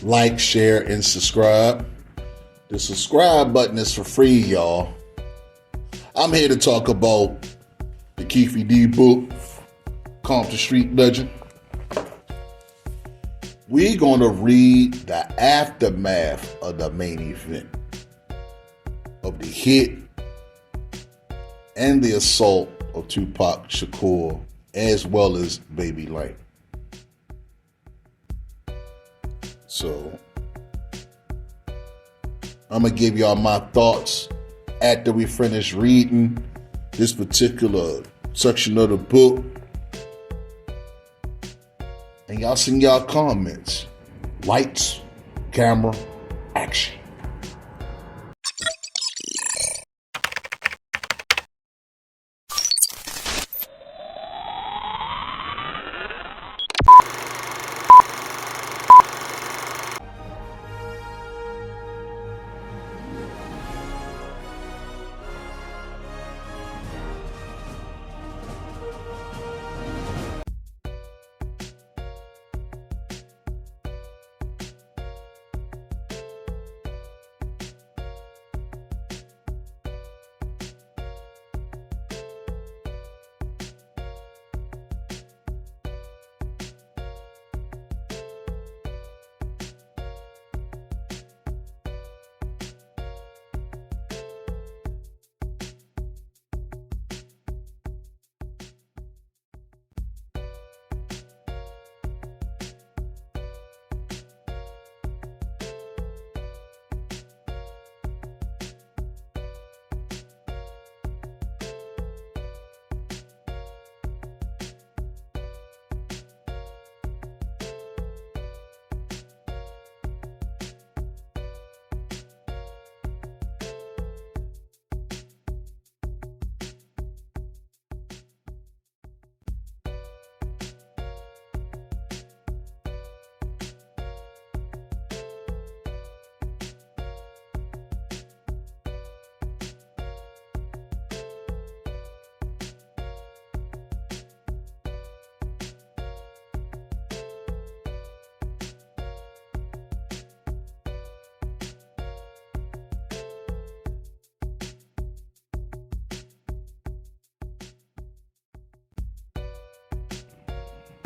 Like, share, and subscribe. The subscribe button is for free, y'all. I'm here to talk about the Keefe D book, Compton Street Legend. We're going to read the aftermath of the main event of the hit and the assault of Tupac Shakur, as well as Baby Light. So, I'm going to give y'all my thoughts after we finish reading this particular section of the book. And y'all send y'all comments. Lights, camera, action.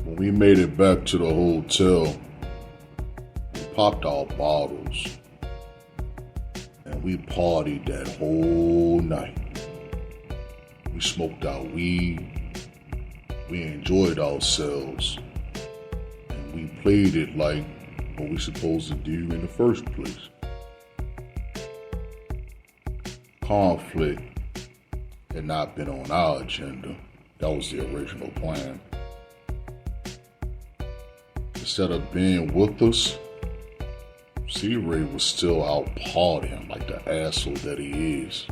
When we made it back to the hotel, we popped our bottles and we partied that whole night. We smoked our weed, we enjoyed ourselves, and we played it like what we supposed to do in the first place. Conflict had not been on our agenda. That was the original plan. Instead of being with us, C-Ray was still out partying like the asshole that he is.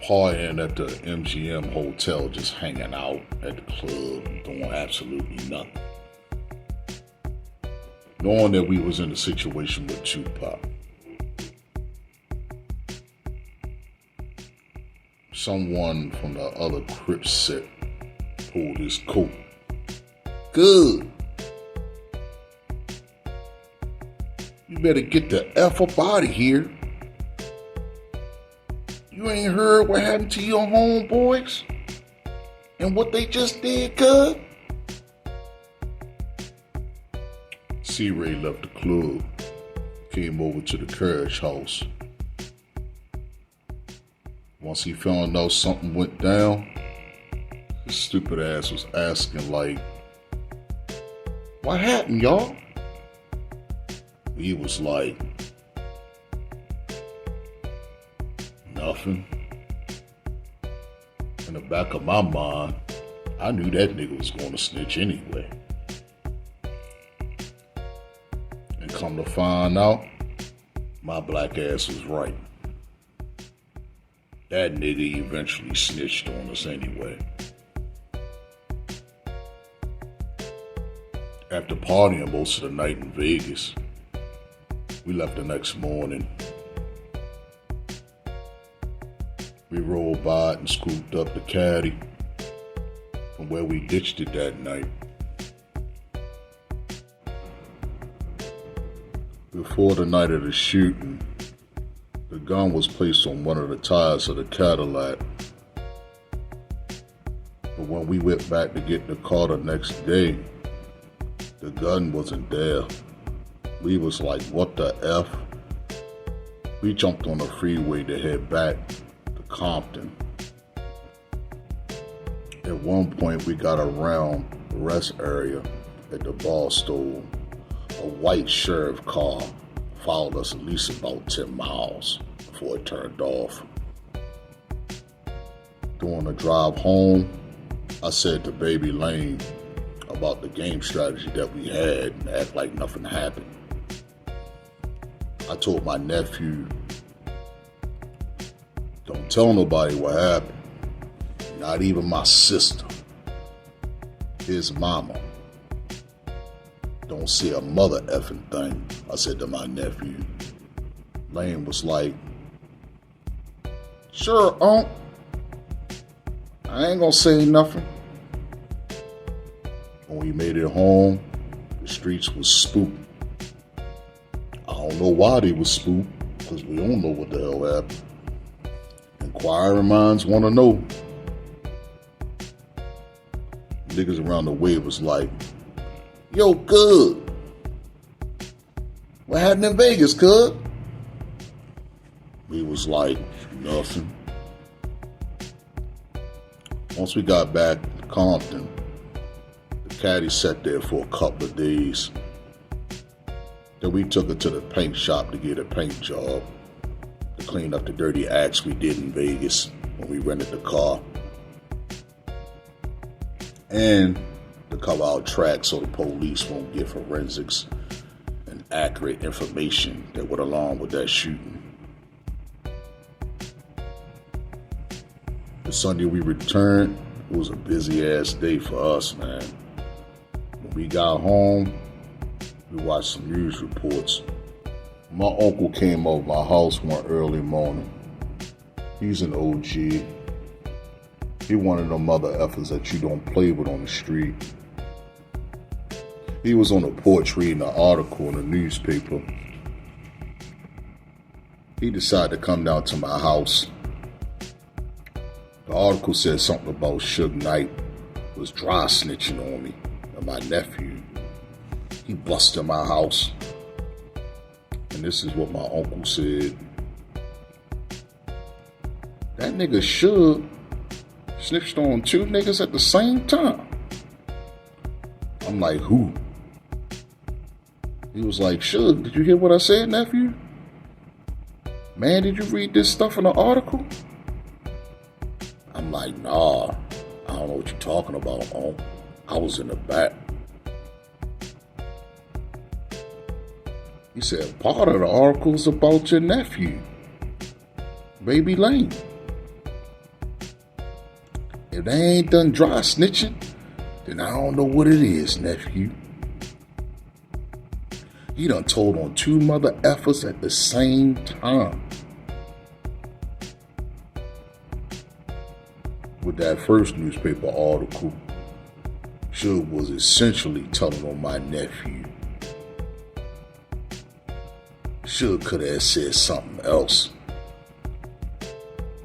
Partying at the MGM hotel, just hanging out at the club, doing absolutely nothing. Knowing that we was in a situation with Tupac. Someone from the other Crip set pulled his coat. Good. You better get the F up out of here. You ain't heard what happened to your homeboys? And what they just did, cuz? C-Ray left the club, came over to the carriage house. Once he found out something went down, his stupid ass was asking like, "What happened, y'all?" He was like, "Nothing." In the back of my mind, I knew that nigga was going to snitch anyway. And come to find out, my black ass was right. That nigga eventually snitched on us anyway. After partying most of the night in Vegas, we left the next morning. We rolled by it and scooped up the caddy from where we ditched it that night. Before the night of the shooting, the gun was placed on one of the tires of the Cadillac. But when we went back to get the car the next day, the gun wasn't there. We was like, what the F? We jumped on the freeway to head back to Compton. At one point, we got around the rest area at the bar stool. A white sheriff car followed us at least about 10 miles before it turned off. During the drive home, I said to Baby Lane about the game strategy that we had and act like nothing happened. I told my nephew, don't tell nobody what happened, not even my sister, his mama. Don't say a mother effing thing, I said to my nephew. Lane was like, sure, Unc. I ain't gonna say nothing. When we made it home, the streets was spooked. I don't know why they was spooked, because we don't know what the hell happened. Inquiring minds want to know. Niggas around the way was like, yo, good. What happened in Vegas, cuz? We was like, nothing. Once we got back to Compton, the caddy sat there for a couple of days. Then we took her to the paint shop to get a paint job, to clean up the dirty acts we did in Vegas when we rented the car, and to cover our tracks so the police won't get forensics and accurate information that went along with that shooting. The Sunday we returned, it was a busy ass day for us, man. When we got home, we watched some news reports. My uncle came over my house one early morning. He's an OG. He one of them mother effers that you don't play with on the street. He was on the porch reading an article in the newspaper. He decided to come down to my house. The article said something about Suge Knight was dry snitching on me and my nephew. He busted my house. And this is what my uncle said. That nigga Suge snitched on 2 niggas at the same time. I'm like, who? He was like, Suge, did you hear what I said, nephew? Man, did you read this stuff in the article? I'm like, nah, I don't know what you're talking about, Unc. I was in the back. He said, part of the article is about your nephew, Baby Lane. If they ain't done dry snitching, then I don't know what it is, nephew. He done told on 2 mother effers at the same time. With that first newspaper article, Suge was essentially telling on my nephew. Suge could have said something else.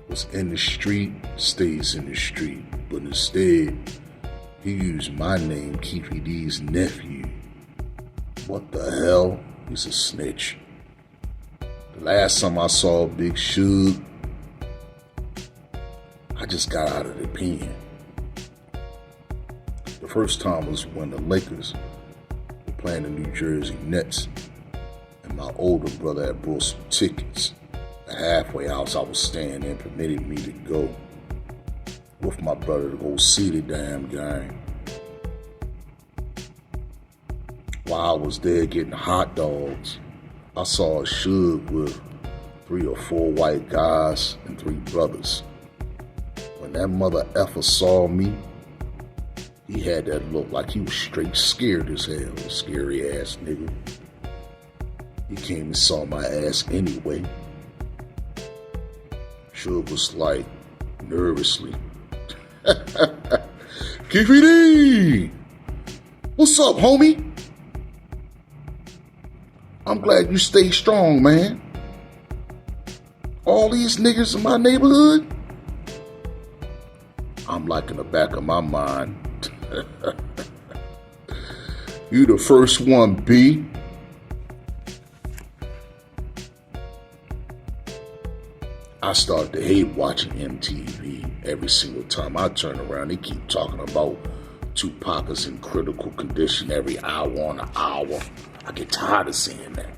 Was in the street, stays in the street. But instead, he used my name, Keefy D's nephew. What the hell? He's a snitch. The last time I saw Big Suge, I just got out of the pen. The first time was when the Lakers were playing the New Jersey Nets, and my older brother had brought some tickets. The halfway house I was staying in permitted me to go with my brother to go see the damn game. While I was there getting hot dogs, I saw a Suge with 3 or 4 white guys and 3 brothers. When that mother effer saw me, he had that look like he was straight scared as hell, a scary ass nigga. He came and saw my ass anyway. Suge was like, nervously, Keefy D! What's up, homie? I'm glad you stay strong, man. All these niggas in my neighborhood? I'm like in the back of my mind. You the first one, B. I started to hate watching MTV every single time I turn around. They keep talking about Tupac is in critical condition every hour on an hour. I get tired of seeing that.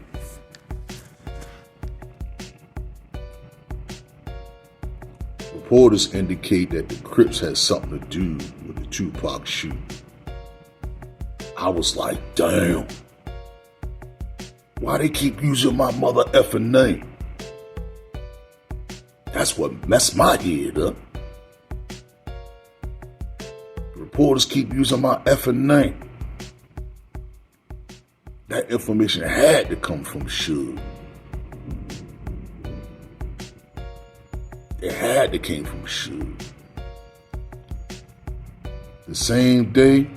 Reporters indicate that the Crips had something to do with the Tupac shooting. I was like, damn. Why they keep using my mother effing name? That's what messed my head up. Reporters keep using my effing name. That information had to come from Suge. It had to came from Suge. The same day,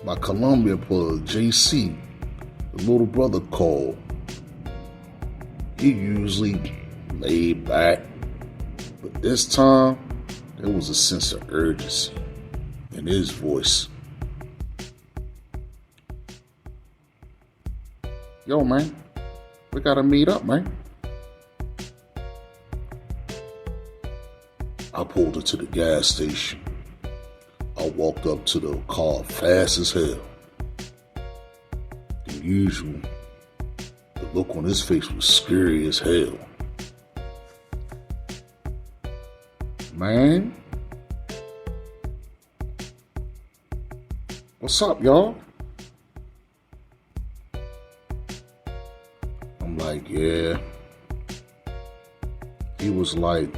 my Columbia brother, JC, the little brother, called. He usually laid back, but this time, there was a sense of urgency in his voice. Yo, man, we gotta meet up, man. I pulled into the gas station. I walked up to the car fast as hell. Than usual, the look on his face was scary as hell. Man, what's up, y'all? I'm like, yeah. He was like,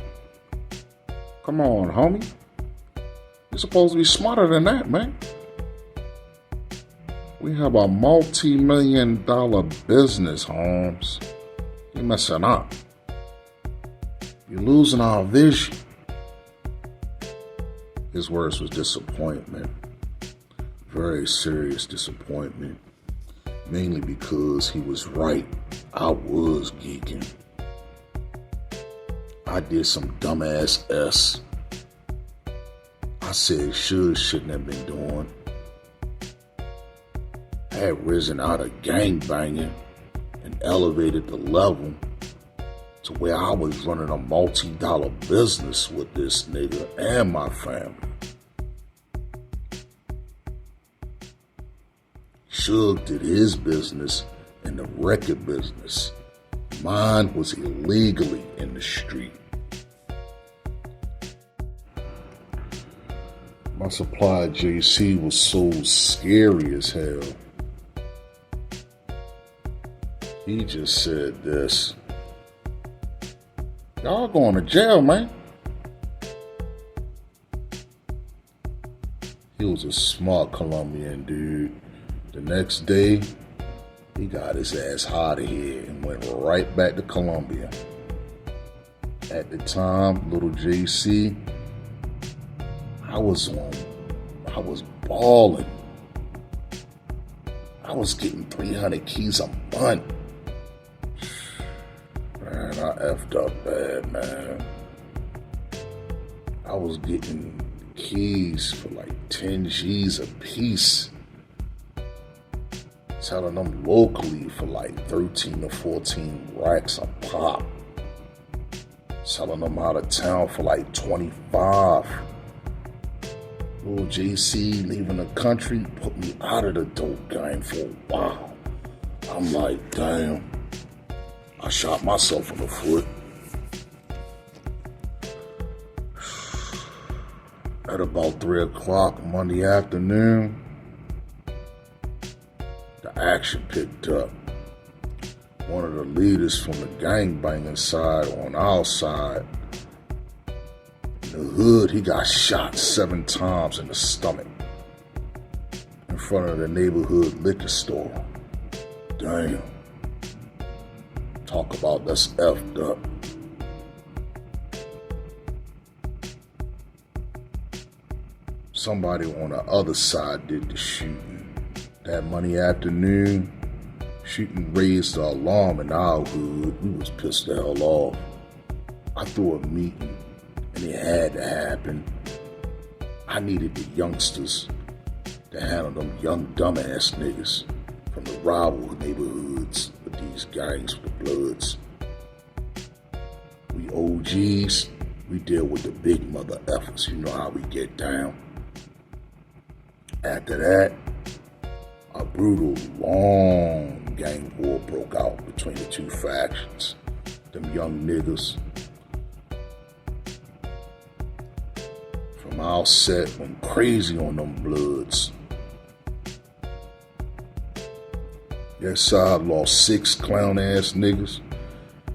come on, homie. You're supposed to be smarter than that, man. We have a multi-million-dollar business, Holmes. You're messing up. You're losing our vision. His words was disappointment. Very serious disappointment. Mainly because he was right. I was geeking. I did some dumbass S. I said Suge shouldn't have been doing. I had risen out of gangbanging and elevated the level to where I was running a multi-dollar business with this nigga and my family. Suge did his business in the record business. Mine was illegally in the street. My supplier JC was so scary as hell. He just said this. Y'all going to jail, man. He was a smart Colombian dude. The next day, he got his ass out of here and went right back to Colombia. At the time, little JC, I was balling. I was getting 300 keys a month. Man, I effed up bad, man. I was getting keys for like 10 G's a piece. Selling them locally for like 13 or 14 racks a pop. Selling them out of town for like 25. Little JC leaving the country put me out of the dope game for a while. I'm like, damn, I shot myself in the foot. At about 3 o'clock Monday afternoon, the action picked up. One of the leaders from the gangbanging side on our side, in the hood, he got shot 7 times in the stomach in front of the neighborhood liquor store. Damn. Talk about that's effed up. Somebody on the other side did the shooting. That Monday afternoon, Shooting raised the alarm in our hood. We was pissed the hell off. I threw a meeting, and it had to happen. I needed the youngsters to handle them young dumbass niggas from the rival neighborhoods with these gangs with the Bloods. We OGs, we deal with the big mother effers. You know how we get down. After that, a brutal, long gang war broke out between the two factions. Them young niggas from our set went crazy on them Bloods. Their side lost 6 clown-ass niggas,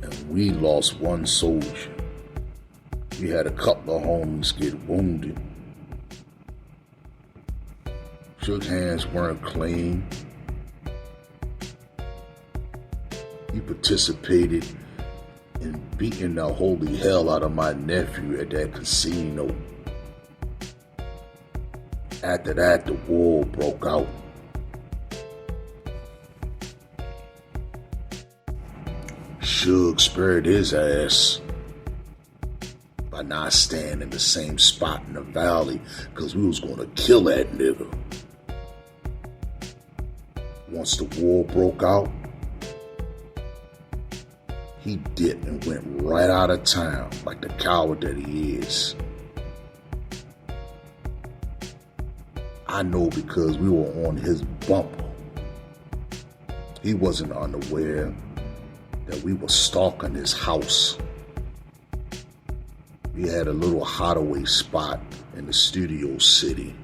and we lost 1 soldier. We had a couple of homies get wounded. Shook hands weren't clean. He participated in beating the holy hell out of my nephew at that casino. After that, the war broke out. Suge spared his ass by not staying in the same spot in the valley, because we was gonna kill that nigga. Once the war broke out, he dipped and went right out of town like the coward that he is. I know because we were on his bumper. He wasn't unaware that we were stalking his house. We had a little hideaway spot in the studio city.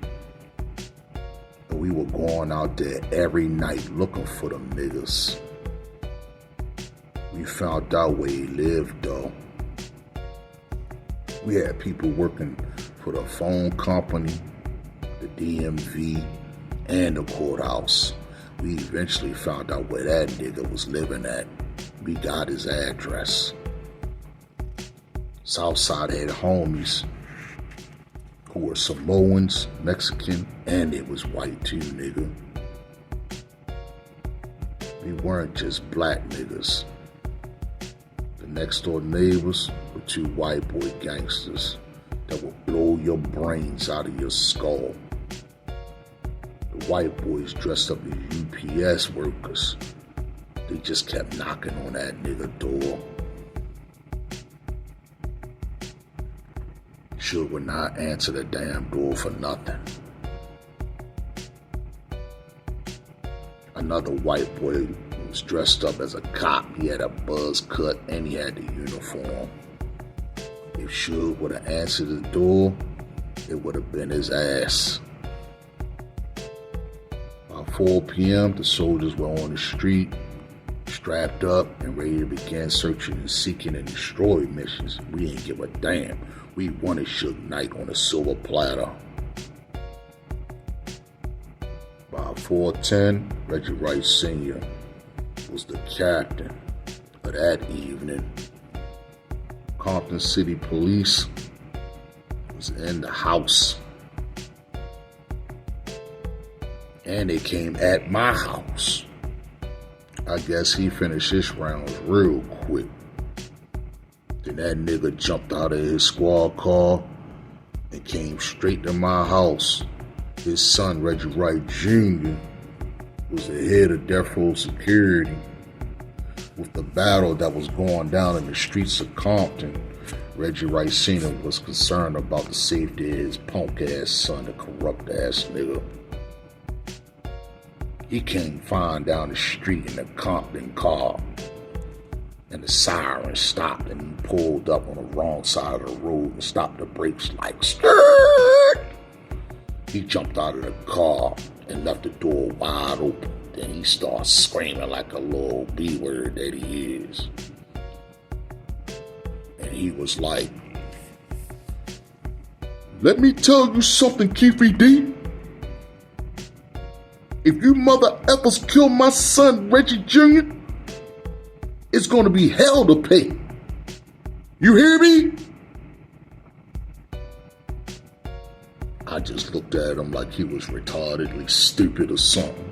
And we were going out there every night looking for them niggas. We found out where he lived though. We had people working for the phone company, the DMV, and the courthouse. We eventually found out where that nigga was living at. We got his address. Southside had homies who were Samoans, Mexican, and it was white too, nigga. We weren't just black niggas. The next door neighbors were 2 white boy gangsters that would blow your brains out of your skull. The white boys dressed up as UPS workers. They just kept knocking on that nigga door. Suge would not answer the damn door for nothing. Another white boy was dressed up as a cop. He had a buzz cut and he had the uniform. If Suge would have answered the door, it would have been his ass. By 4 p.m., the soldiers were on the street, strapped up and ready to begin searching and seeking and destroy missions. We ain't give a damn. We wanted Suge Knight on a silver platter. By 4:10, Reggie Wright Sr. was the captain of that evening. Compton City Police was in the house. And they came at my house. I guess he finished his rounds real quick. Then that nigga jumped out of his squad car and came straight to my house. His son, Reggie Wright Jr., was the head of Death Row Security. With the battle that was going down in the streets of Compton, Reggie Wright Sr. was concerned about the safety of his punk-ass son, the corrupt-ass nigga. He came flying down the street in a Compton car, and the siren stopped, and he pulled up on the wrong side of the road and stopped the brakes like skirt. He jumped out of the car and left the door wide open. Then he started screaming like a little B-word that he is. And he was like, "Let me tell you something, Keefy D. If you mother effers kill my son, Reggie Jr., it's gonna be hell to pay. You hear me?" I just looked at him like he was retardedly stupid or something.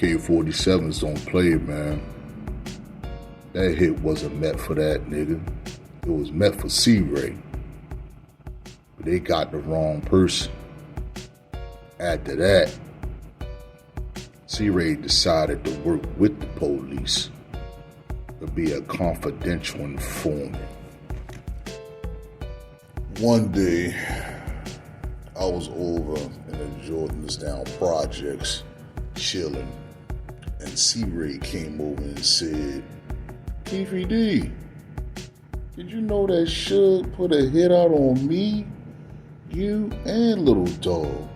AK-47s don't play, man. That hit wasn't meant for that nigga. It was meant for C-Ray. But they got the wrong person. After that, C-Ray decided to work with the police to be a confidential informant. One day, I was over in the Jordansdown projects, chilling, and C-Ray came over and said, "Keefy D, did you know that Suge put a hit out on me, you, and Little Dog?"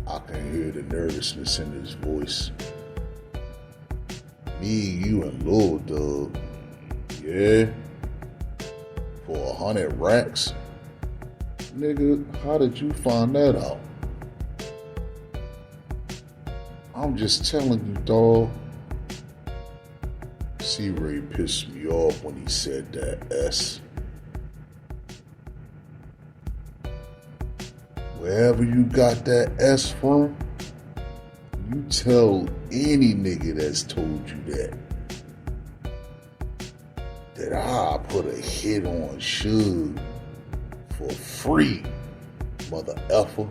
I can hear the nervousness in his voice. "Me, you, and Little Dog? Yeah? For 100 racks? Nigga, how did you find that out?" "I'm just telling you, dawg." C-Ray pissed me off when he said that S. Wherever you got that S from, you tell any nigga that's told you that I put a hit on Suge for free, mother effer.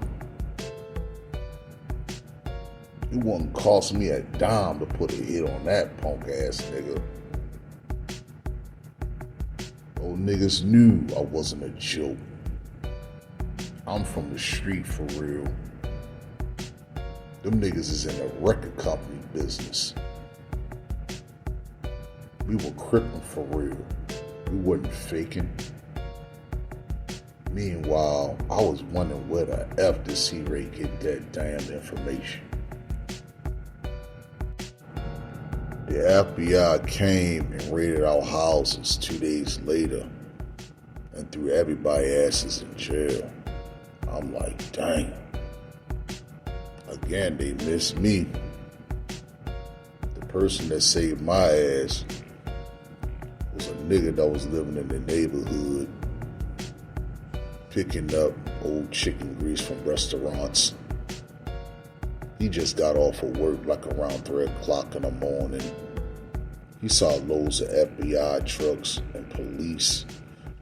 It wouldn't cost me a dime to put a hit on that punk ass nigga. Those niggas knew I wasn't a joke. I'm from the street for real. Them niggas is in the record company business. We were crippin' for real. We wasn't faking. Meanwhile, I was wondering where the F did C-Ray get that damn information. The FBI came and raided our houses 2 days later and threw everybody's asses in jail. I'm like, dang. Again, they missed me. The person that saved my ass was a nigga that was living in the neighborhood, picking up old chicken grease from restaurants. He just got off of work like around 3 o'clock in the morning. He saw loads of FBI trucks and police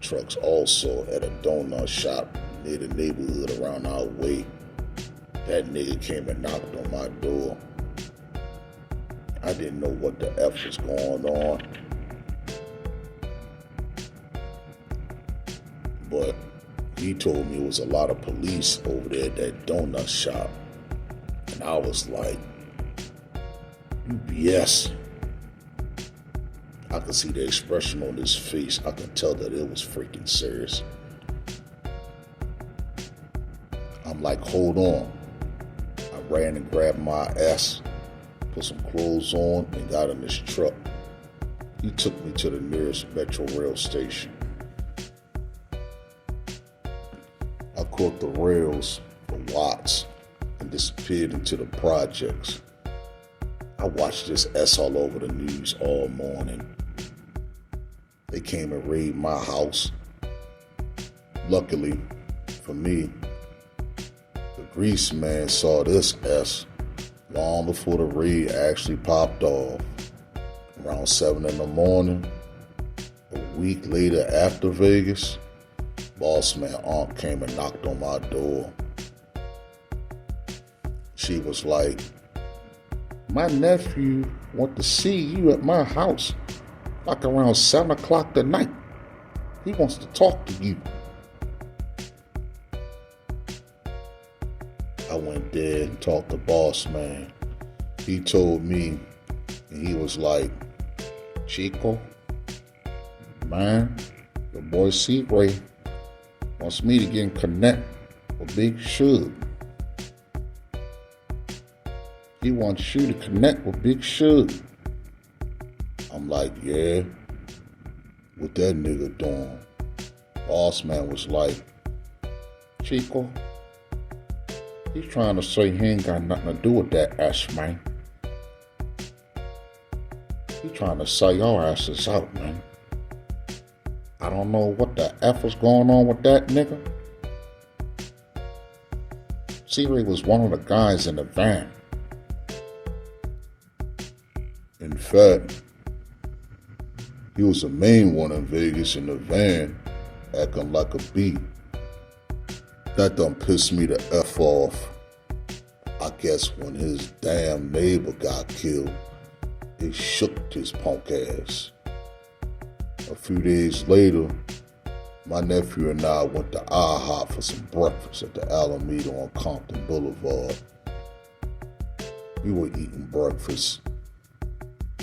trucks also at a donut shop near the neighborhood around our way. That nigga came and knocked on my door. I didn't know what the F was going on. But he told me it was a lot of police over there at that donut shop. And I was like, UBS. I could see the expression on his face. I could tell that it was freaking serious. I'm like, hold on. I ran and grabbed my ass, put some clothes on, and got in this truck. He took me to the nearest metro rail station. I caught the rails for Watts and disappeared into the projects. I watched this S all over the news all morning. They came and raided my house. Luckily for me, the grease man saw this S long before the raid actually popped off. Around 7 in the morning, a week later after Vegas, boss man aunt came and knocked on my door. She was like, "My nephew want to see you at my house like around 7 o'clock tonight. He wants to talk to you." I went there and talked to boss man. He told me, and he was like, "Chico, man, your boy C-Ray wants me to get in connect with Big Suge. He wants you to connect with Big Suge." I'm like, "Yeah, what that nigga doing?" Boss man was like, "Chico, he's trying to say he ain't got nothing to do with that ass, man. He trying to sell your asses out, man. I don't know what the F was going on with that nigga." C-Ray was one of the guys in the van. fact, he was the main one in Vegas in the van, acting like a beat. That done pissed me the F off. I guess when his damn neighbor got killed, it shook his punk ass. A few days later, my nephew and I went to IHOP for some breakfast at the Alameda on Compton Boulevard. We were eating breakfast,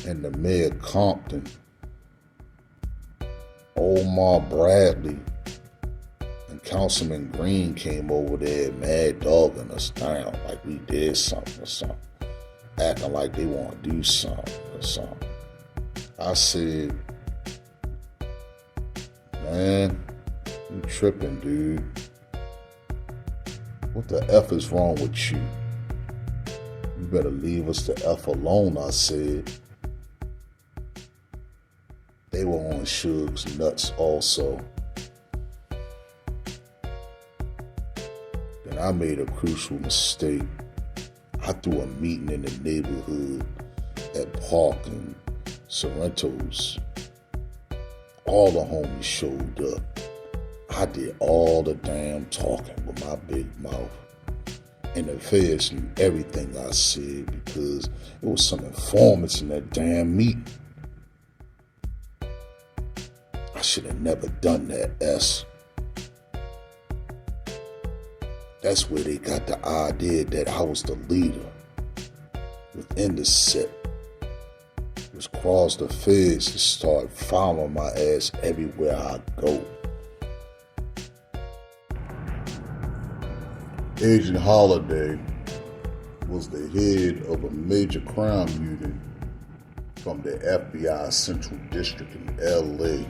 and the mayor of Compton, Omar Bradley, and Councilman Green came over there mad dogging us down like we did something or something, acting like they want to do something or something. I said, man, you tripping, dude. What the F is wrong with you? You better leave us the F alone, I said. They were on Suge's nuts also. Then I made a crucial mistake. I threw a meeting in the neighborhood at Park and Sorrento's. All the homies showed up. I did all the damn talking with my big mouth. And the feds knew everything I said because there was some informants in that damn meeting. I should have never done that, S. That's where they got the idea that I was the leader within the set. Which caused the feds to start following my ass everywhere I go. Agent Holiday was the head of a major crime unit from the FBI Central District in LA.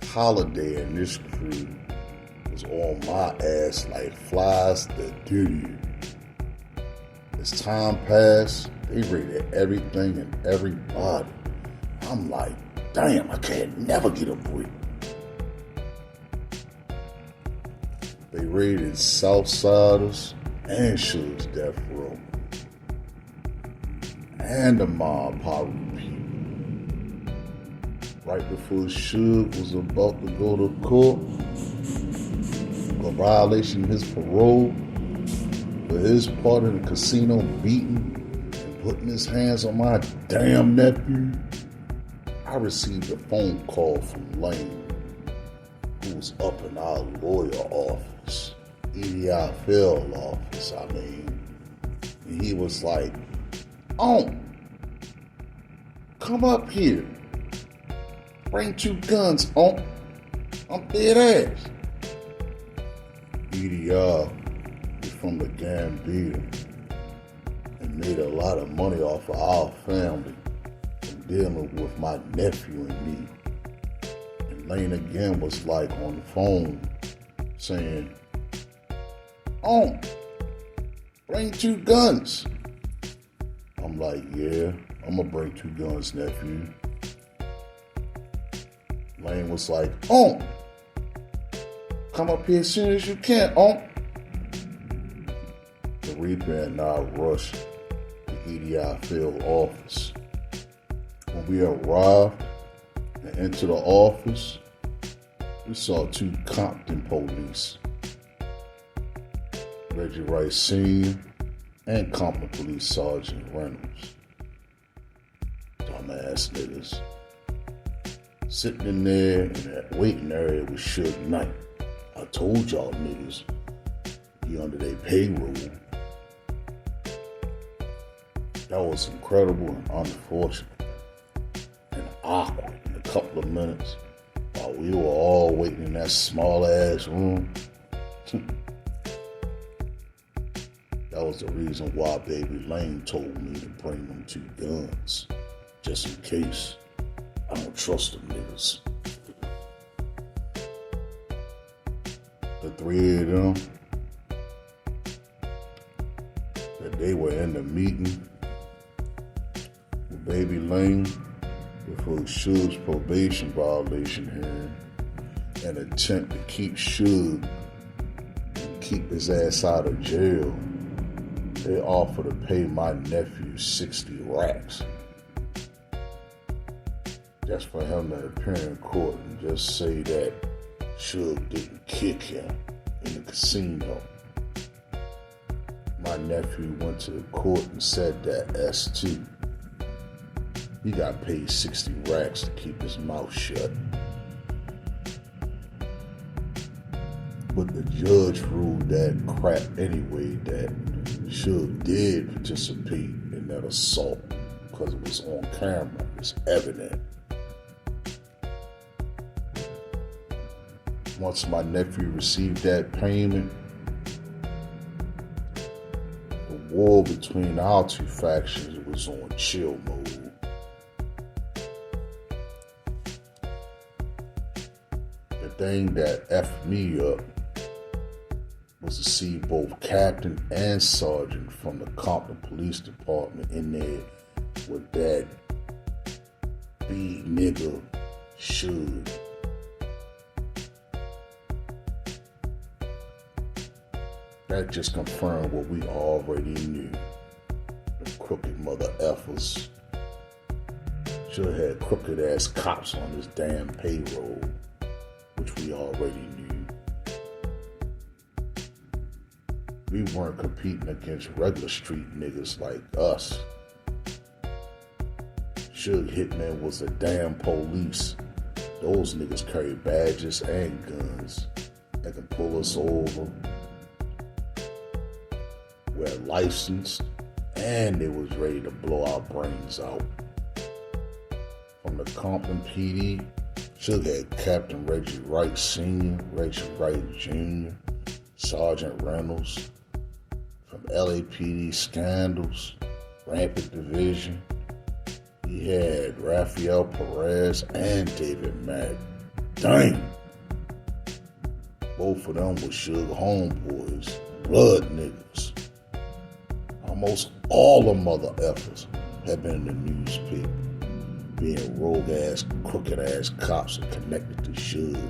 Holiday and this crew was on my ass like flies to duty. As time passed, they raided everything and everybody. I'm like, damn, I can't never get a break. They raided Southsiders and Suge's death row. And the mob power people. Right before Suge was about to go to court for violation of his parole, for his part in the casino beating and putting his hands on my damn nephew, I received a phone call from Lane, who was up in our lawyer office, EDIFL office, and he was like, "Oh, come up here. Bring 2 guns, oh. I'm dead ass." EDI is from the Gambia and made a lot of money off of our family from dealing with my nephew and me. And Lane again was like on the phone saying, "Oh, bring 2 guns." I'm like, "Yeah, I'm gonna bring 2 guns, nephew." Lane was like, "Oh, come up here as soon as you can, oh." The Reaper and I rushed to EDI field office. When we arrived and entered the office, we saw 2 Compton police, Reggie Rice Sr. and Compton Police Sergeant Reynolds. Dumbass niggas. Sitting in there in that waiting area with Suge Knight. I told y'all niggas, he under their payroll. That was incredible and unfortunate and awkward in a couple of minutes while we were all waiting in that small ass room. That was the reason why Baby Lane told me to bring them 2 guns, just in case. I don't trust them niggas. The 3 of them, that they were in the meeting with Baby Lane before Suge's probation violation hearing and attempt to keep Suge and keep his ass out of jail. They offered to pay my nephew 60 racks. just for him to appear in court and just say that Suge didn't kick him in the casino. My nephew went to the court and said that S2. He got paid 60 racks to keep his mouth shut. But the judge ruled that crap anyway, that Suge did participate in that assault because it was on camera, it's evident. Once my nephew received that payment, the war between our two factions was on chill mode. The thing that effed me up was to see both captain and sergeant from the Compton Police Department in there with that big nigga Suge. That just confirmed what we already knew. The crooked mother effers should have had crooked ass cops on this damn payroll, which we already knew. We weren't competing against regular street niggas like us. Suge hitmen was the damn police. Those niggas carry badges and guns that can pull us over. We're licensed, and they was ready to blow our brains out. From the Compton PD, Suge had Captain Reggie Wright Sr., Reggie Wright Jr., Sergeant Reynolds. From LAPD Scandals, Rampant Division, he had Rafael Perez and David Mack. Dang! Both of them were Suge homeboys, blood niggas. Almost all the mother effers have been in the newspaper, being rogue-ass, crooked-ass cops and connected to Suge.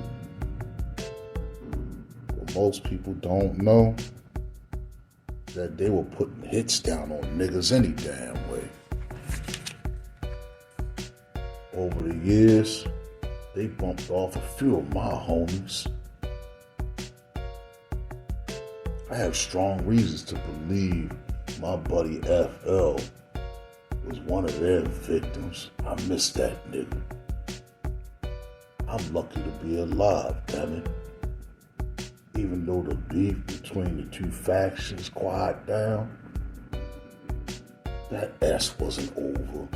What most people don't know, that they were putting hits down on niggas any damn way. Over the years, they bumped off a few of my homies. I have strong reasons to believe my buddy FL was one of their victims. I miss that nigga. I'm lucky to be alive, damn it. Even though the beef between the two factions quiet down, that S wasn't over.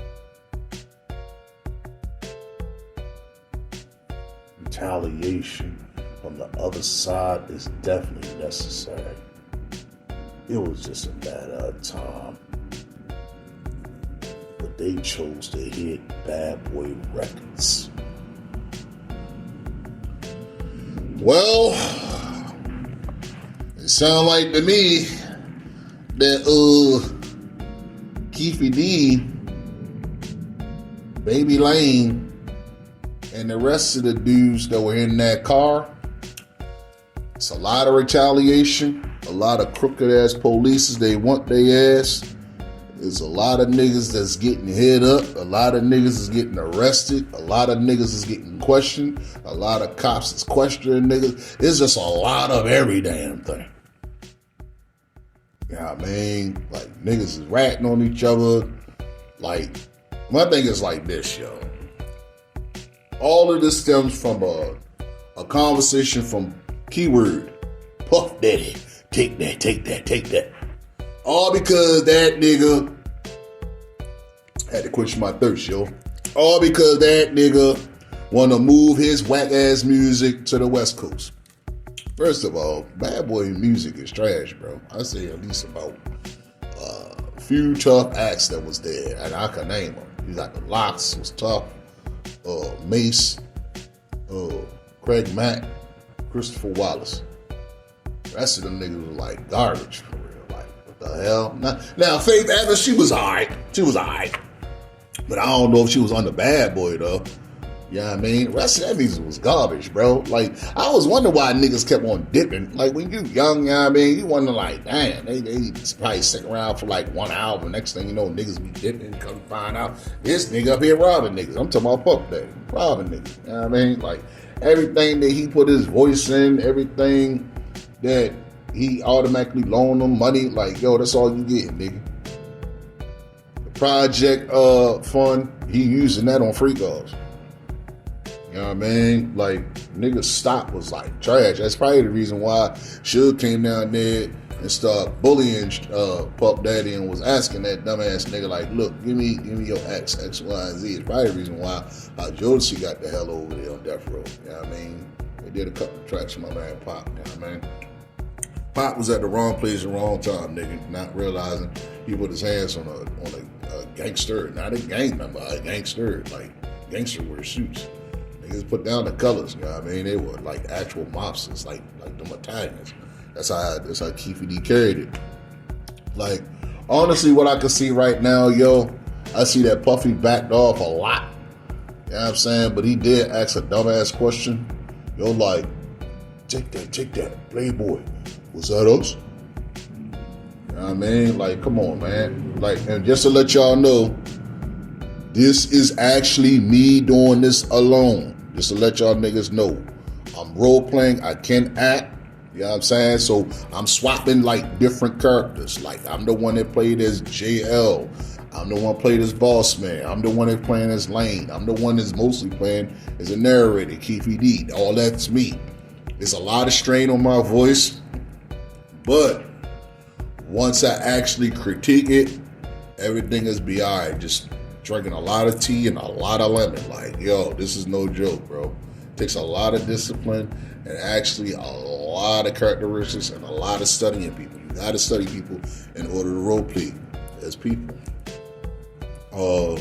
Retaliation from the other side is definitely necessary. It was just a matter of time. But they chose to hit Bad Boy Records. Well, it sound like to me that Keefy D, Baby Lane, and the rest of the dudes that were in that car, it's a lot of retaliation. A lot of crooked ass police, they want their ass. There's a lot of niggas that's getting hit up. A lot of niggas is getting arrested. A lot of niggas is getting questioned. A lot of cops is questioning niggas. It's just a lot of every damn thing. You know what I mean? Like, niggas is ratting on each other. Like, my thing is like this, yo. All of this stems from a conversation from keyword Puff Daddy. Take that, take that, take that. All because that nigga had to quench my thirst, yo. All because that nigga want to move his whack ass music to the West Coast. First of all, Bad Boy music is trash, bro. I say at least about a few tough acts that was there, and I can name them. You got the Locks was tough, Mace, Craig Mack, Christopher Wallace. The rest of them niggas was like garbage for real. Like, what the hell? Now Faith Evans, she was alright. She was alright. But I don't know if she was on the Bad Boy though. You know what I mean? The rest of that music was garbage, bro. Like, I was wondering why niggas kept on dipping. Like, when you young, you know what I mean? You wonder, like, damn, they probably stick around for like 1 hour. Next thing you know, niggas be dipping, come find out this nigga up here robbing niggas. I'm talking about Puff Daddy, robbing niggas. You know what I mean? Like, everything that he put his voice in, everything that he automatically loaned them money, like, yo, that's all you getting, nigga. The project fund, he using that on free calls. You know what I mean? Like, niggas' stock was like trash. That's probably the reason why Suge came down there and started bullying Puff Daddy and was asking that dumbass nigga, like, look, give me your X, Y, and Z. It's probably the reason why Jodeci got the hell over there on death row. You know what I mean? They did a couple of tracks with my man Pop. You know what I mean? Pop was at the wrong place at the wrong time, nigga, not realizing he put his hands on a gangster, not a gang member, a gangster. Like, gangster wear suits. Niggas put down the colors, you know what I mean? They were like actual mobsters, like them Italians. That's how Keefe D carried it. Like, honestly, what I can see right now, yo, I see that Puffy backed off a lot. You know what I'm saying? But he did ask a dumbass question. Yo, like, take that, Playboy. Was that us? You know what I mean? Like, come on, man. Like, and just to let y'all know, this is actually me doing this alone. Just to let y'all niggas know. I'm role playing. I can act. You know what I'm saying? So I'm swapping like different characters. Like, I'm the one that played as JL. I'm the one that played as Boss Man. I'm the one that's playing as Lane. I'm the one that's mostly playing as a narrator, Keefe D. All that's me. There's a lot of strain on my voice. But once I actually critique it, everything is be all right. Just drinking a lot of tea and a lot of lemon. Like, yo, this is no joke, bro. It takes a lot of discipline and actually a lot of characteristics and a lot of studying people. You gotta study people in order to role play as people. I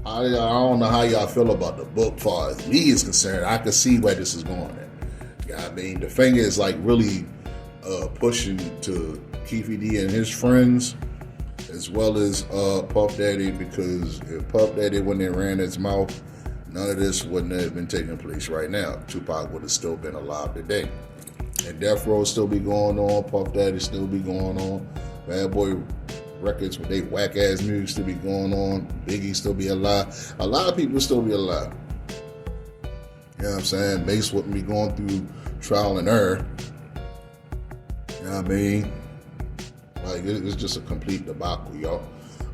don't know how y'all feel about the book. As far as me is concerned, I can see where this is going at. You know what I mean? The thing is like really pushing to Keefe D and his friends, as well as Puff Daddy, because if Puff Daddy wouldn't have ran his mouth, none of this wouldn't have been taking place right now. Tupac would have still been alive today. And Death Row still be going on, Puff Daddy still be going on, Bad Boy Records with they whack-ass music still be going on, Biggie still be alive. A lot of people still be alive. You know what I'm saying? Mace wouldn't be going through trial and error. You know what I mean? Like, it's just a complete debacle, y'all.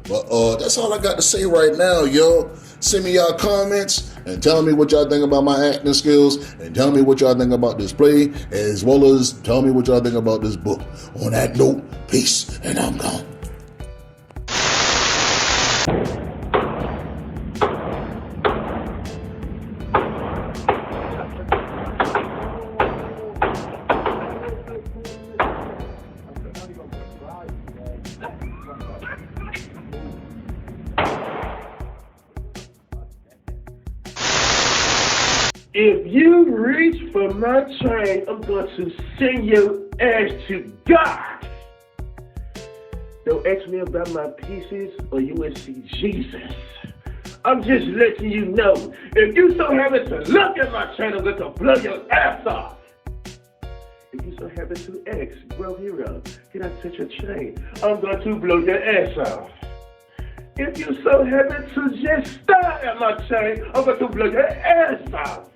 But that's all I got to say right now, yo. Send me y'all comments and tell me what y'all think about my acting skills, and tell me what y'all think about this play, as well as tell me what y'all think about this book. On that note, peace, and I'm gone. If you reach for my chain, I'm going to send your ass to God. Don't ask me about my pieces or you will see Jesus. I'm just letting you know, if you so happen to look at my chain, I'm going to blow your ass off. If you so happen to ask, bro, hero, can I touch your chain? I'm going to blow your ass off. If you so happen to just stare at my chain, I'm going to blow your ass off.